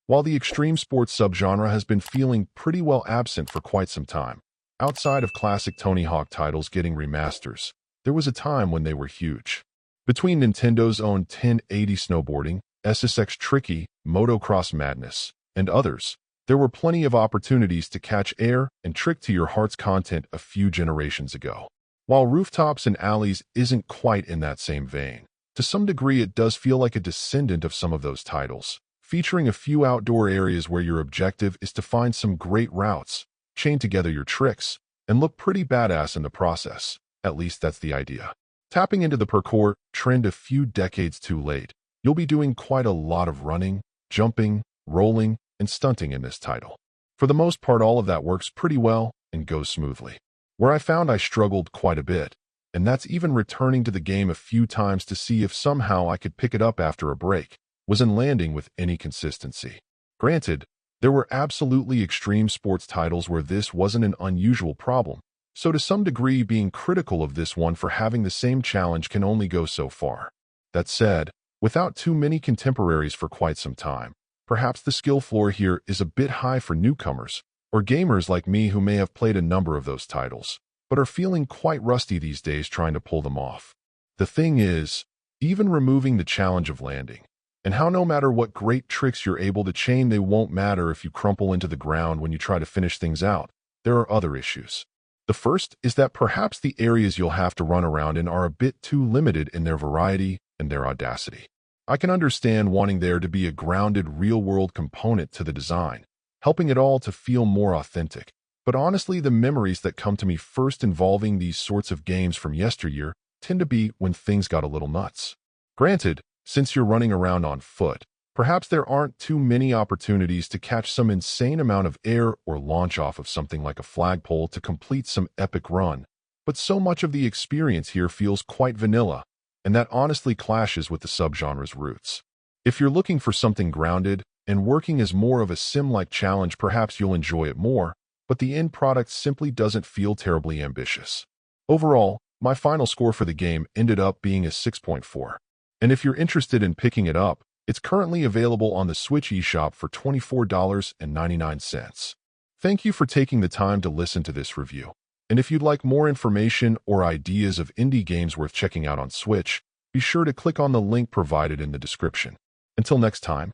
While the extreme sports subgenre has been feeling pretty well absent for quite some time, outside of classic Tony Hawk titles getting remasters, there was a time when they were huge. Between Nintendo's own 1080 snowboarding, SSX Tricky, Motocross Madness, and others, there were plenty of opportunities to catch air and trick to your heart's content a few generations ago. While Rooftops and Alleys isn't quite in that same vein, to some degree it does feel like a descendant of some of those titles, featuring a few outdoor areas where your objective is to find some great routes, chain together your tricks, and look pretty badass in the process. At least that's the idea. Tapping into the parkour trend a few decades too late, you'll be doing quite a lot of running, jumping, rolling, and stunting in this title. For the most part, all of that works pretty well and goes smoothly. Where I found I struggled quite a bit, and that's even returning to the game a few times to see if somehow I could pick it up after a break, was in landing with any consistency. Granted, there were absolutely extreme sports titles where this wasn't an unusual problem, so to some degree being critical of this one for having the same challenge can only go so far. That said, without too many contemporaries for quite some time, perhaps the skill floor here is a bit high for newcomers, or gamers like me who may have played a number of those titles, but are feeling quite rusty these days trying to pull them off. The thing is, even removing the challenge of landing, and how no matter what great tricks you're able to chain, they won't matter if you crumple into the ground when you try to finish things out, there are other issues. The first is that perhaps the areas you'll have to run around in are a bit too limited in their variety and their audacity. I can understand wanting there to be a grounded real-world component to the design, helping it all to feel more authentic. But honestly, the memories that come to me first involving these sorts of games from yesteryear tend to be when things got a little nuts. Granted, since you're running around on foot, perhaps there aren't too many opportunities to catch some insane amount of air or launch off of something like a flagpole to complete some epic run, but so much of the experience here feels quite vanilla, and that honestly clashes with the subgenre's roots. If you're looking for something grounded and working as more of a sim-like challenge, perhaps you'll enjoy it more, but the end product simply doesn't feel terribly ambitious. Overall, my final score for the game ended up being a 6.4. And if you're interested in picking it up, it's currently available on the Switch eShop for $24.99. Thank you for taking the time to listen to this review. And if you'd like more information or ideas of indie games worth checking out on Switch, be sure to click on the link provided in the description. Until next time.